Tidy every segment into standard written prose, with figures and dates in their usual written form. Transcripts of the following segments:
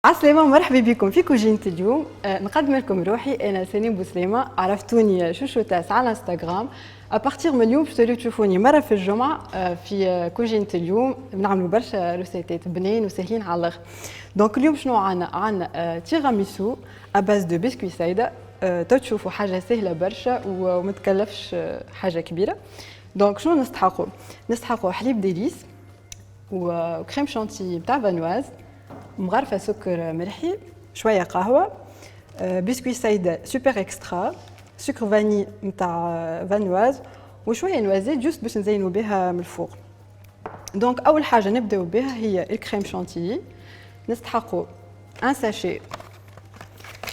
عسلامة مرحبا بكم في كوجينة اليوم. نقدم لكم روحي انا سنين بوسليمة. عرفتوني شوشوتاس على انستغرام. ابارتيغ من اليوم تقدروا تشوفوني مرة في الجمعة في كوجينة اليوم. بنعملوا برشا روسيتات بنين وسهلين على الاخر. دونك اليوم شنو عندنا تيراميسو اباز دو بسكوي سايدة. تشوفوا حاجة سهلة برشا وما تكلفش حاجة كبيرة. دونك شنو نستحقوا حليب ديليس وكريم شانتي نتاع فانواز، مغرفة سكر مرحي، شوية قهوة، بسكوي سايدة سوبر اكسترا، سكر فاني نتاع فانواز وشوية نوازيت جوست باش نزينوا بها من الفوق. دونك أول حاجة نبداو بها هي الكريم شانتيي. نستحقوا ان ساشي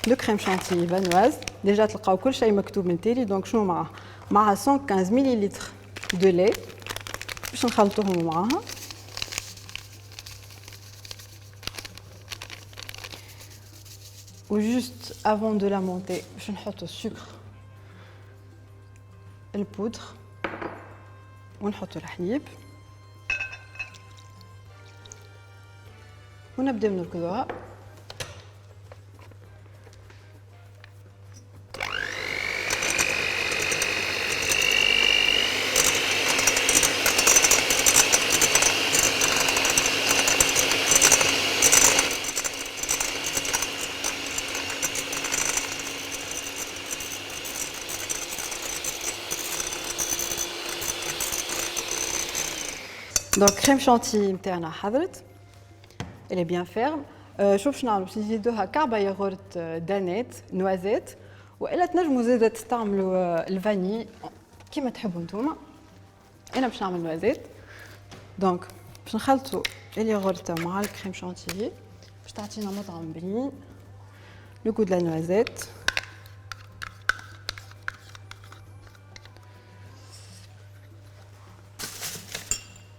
دو كريم شانتيي فانواز. ديجا تلقاو كل شيء مكتوب من تالي. دونك شنو معاه؟ 115 مليلتر دو لي باش نخلطوهم معاها. Ou juste avant de la monter, je نحط السكر البودر ونحط الحليب ونبدأ نركضوها. دونك كريم شانتي نتاعنا حضرت، elle est bien ferme. شوف شنو نعملوا، باش نزيدوها كعبه ياغورت دانيت نوازيت، والا تنجموا زاده تستعملوا الفاني كيما تحبوا نتوما. انا باش نعمل نوازيت. دونك باش نخلطوا الياغورت مع الكريم شانتي باش تعطينا مطعم بنين. لو كو دو لا نوازيت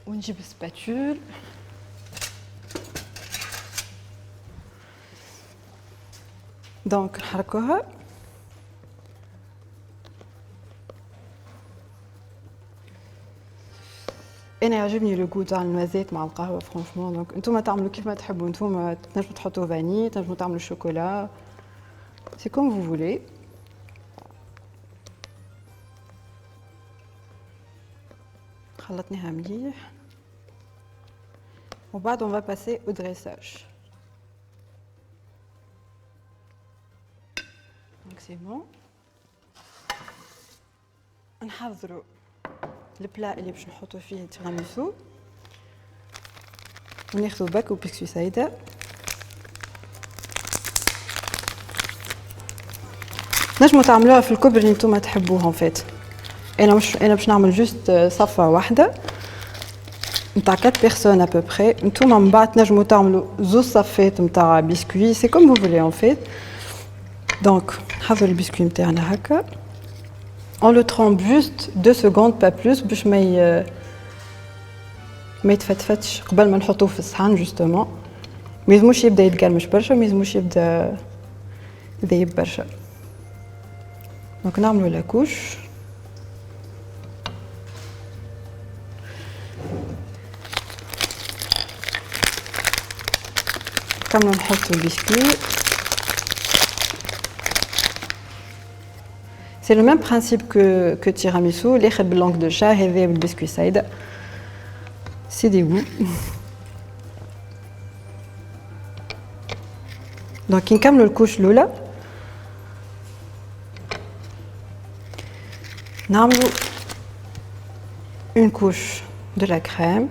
ونجيب سباتول دونك نحركوها. انا يعجبني لو غو تاع النوازيت مع القهوه فرانشمون. دونك نتوما تعملوا كيف ما تحبوا نتوما، تنجموا تحطوا فاني، تنجموا تعملوا شوكولا، سي كوم فو فولي. خلطناها مليح وبعد on va passer au dressage. Donc c'est bon. نحضروا البلا اللي باش نحطوا فيه التيراميسو وناخذوا باكو بسكوي سايدة. نجموا تعملوها في الكبر اللي نتوما تحبوها فات. انا باش نعمل جوست صفة واحدة نتاع 4 بيرسون ابوبري. نتوما من بعد تنجموا تعملوا زوج صفات نتاع بسكوي، سي كوم فو فولي ان فيت. دونك نحضروا البسكوي نتاعنا هكا. On le trempe juste 2 secondes pas plus باش ما يتفتفتش قبل ما نحطوه في الصحن جوستومون. ما يلزموش يبدا يتقرمش برشا، ما يلزموش يبدا يذيب برشا. دونك نعملوا لاكوش. كملوا نحطوا البسكوي. C'est le même principe que tiramisu. Les خد باللونغ دو شا هذا بالبسكوي سايدة. C'est des goûts. Donc كي نكملوا الكوش الأولى نعملوا une couche de la crème.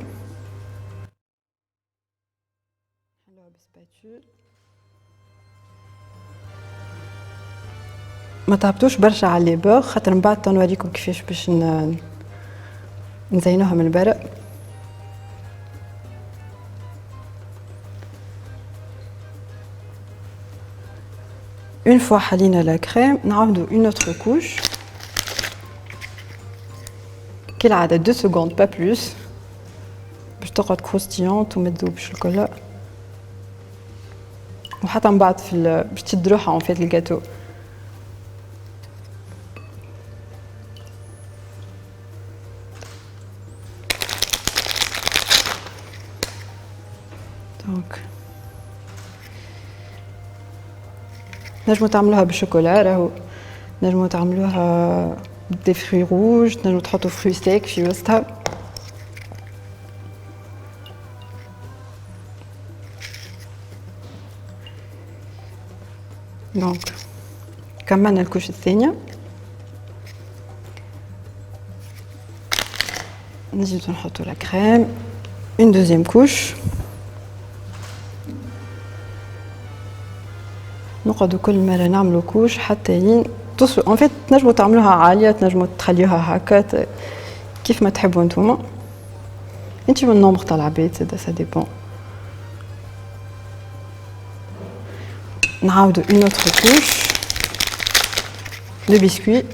نحلوها بالسباتول. ما تعبتوش برشا على لي بور خاطر من بعد تنوريكم كيفاش باش نزينوها من برا. Une fois حلينا لا كريم نعاودو une autre couche كالعادة 2 secondes pas plus باش تقعد كروستيونت وما تذوبش الكل. وحتى من بعد باش تشد روحها اون فيت الجاتو. دونك نجمو تعملوها بالشوكولا راهو نجمو تعملوها دي fruits rouges نجمو تحطوا fruits secs في وسطها دونك كملنا الكوش الثانية نزيدو نحطو لا كريم une deuxième couche نقعدو كل مرة نعملو كوش حتى لين تصلو ان فيت تنجمو تعملوها عالية تنجمو تخليوها هكا كيف ما تحبوا نتوما انتي من النومبر تاع العباد زادا سا ديبون نعاودو une autre couche de biscuits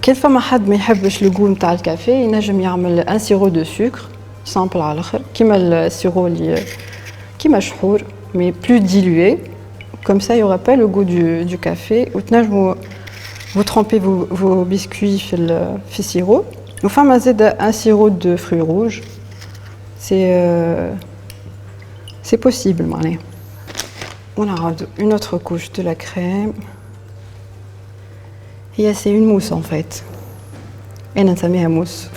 كان فما حد ما يحبش لو غو نتاع الكافي ينجم يعمل ان سيرو دو سكر سامبل على الاخر كيما السيرو اللي كيما شحور مي بلو ديلوي comme ça il y aura pas le goût du café وتنجموا vous trempez vos biscuits في sirop وفما زاد un sirop de fruits rouges c'est possible معناها ونعاودو une autre couche de la crème هي c'est une mousse en fait انا نسميها موس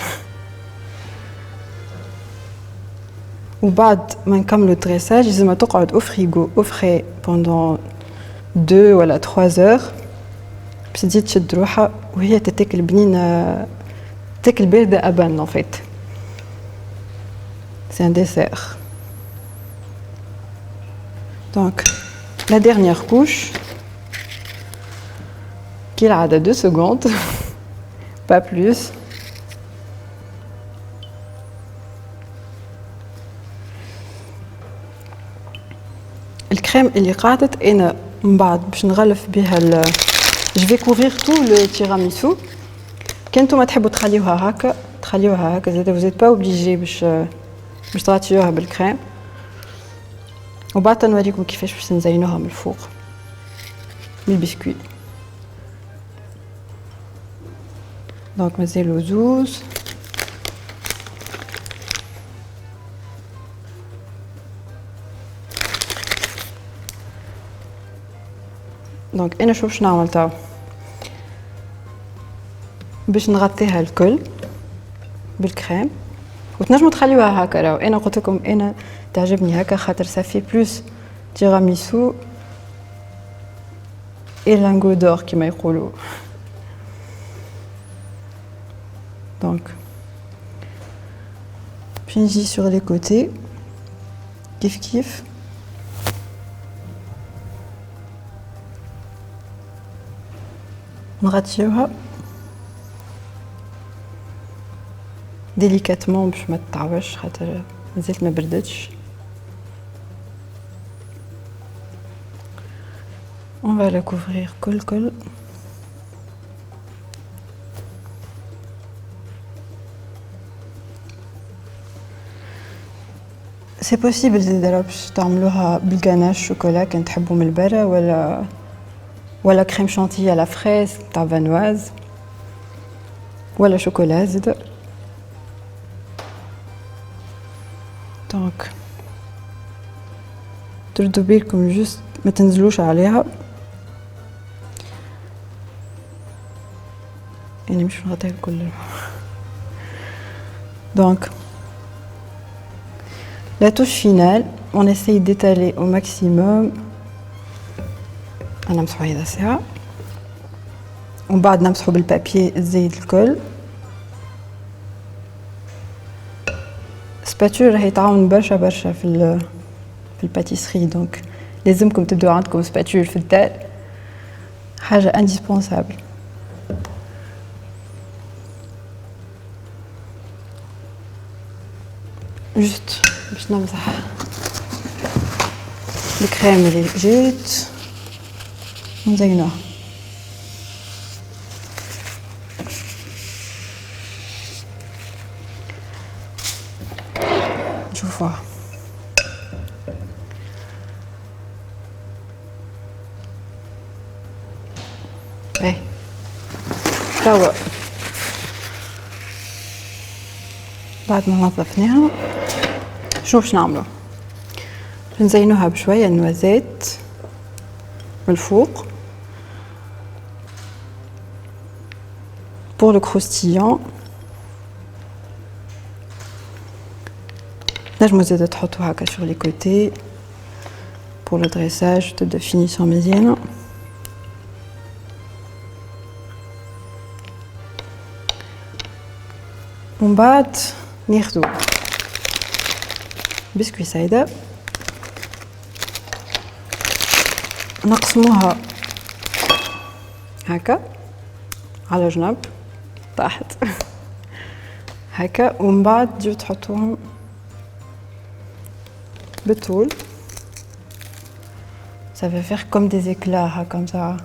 وبعد ما نكملو الدريساج لازم تقعد au frigo au frais pendant 2 ولا 3 heures باش تزيد تشد روحها وهي تتاكل بنينه تاكل بارده ابان en fait c'est un dessert donc la dernière couche qui a 2 secondes pas plus الكريم اللي قعدت انا من بعد باش نغلف بها je vais couvrir tout le tiramisu كان نتوما تحبوا تخليوها هكا زاد vous êtes pas obligé باش تغطيوها بالكريم وبعد نوريكم كيفاش باش نزينوها من الفوق بالبسكويت دونك مازالوا زوز دونك انا شوف شنو نعمل توا باش نغطيها الكل بالكريم وتنجموا تخليوها هكا راهو انا قلت لكم انا تعجبني هكا خاطر صافي بلوس تيراميسو اي لانغو دور كيما يقولوا دونك باش نجي sur les côtés كيف نغطيوها ديليكاتمون باش ما تطعوش خاطر مازالت ما بردتش on va la couvrir كل سي بوسيبل زيد باش تعملوها بالغاناش شوكولا كان تحبوا من البرا ولا كريم شانتي على فريز تاع فانواز ولا شوكولا زيد دونك تردوا بالكم جوست ما تنزلوش عليها يعني مش نغطيها الكل دونك la touche finale on essaye d'étaler au maximum انا نمسحو هذا ساعه ومن بعد نمسحو بالبابي الزايد الكل سباتول راهي تعاون برشا في الباتيسري دونك لازمكم تبداو عندكم سباتول في الدار حاجه انديسبونسابل جوست باش نمسح الكريم اللي جات نزينوها شوفوها ايه توا بعد ما نظفناها شنو باش نعملو؟ نزينوها بشويه نوازيت من الفوق pour le croustillant. نجمو زادا تحطو هكا sur les côtés pour le dressage de finition مزيانه. ومن بعد ناخدو بسكوي سايدة نقسموها هكا على جنب تحت هكا ومن بعد تجيو تحطوهم بالطول. Ça va faire comme des éclats comme ça.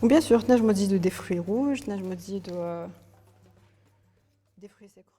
Bien sûr, نجمو تزيدو des fruits rouges, نجمو تزيدو des fruits secs.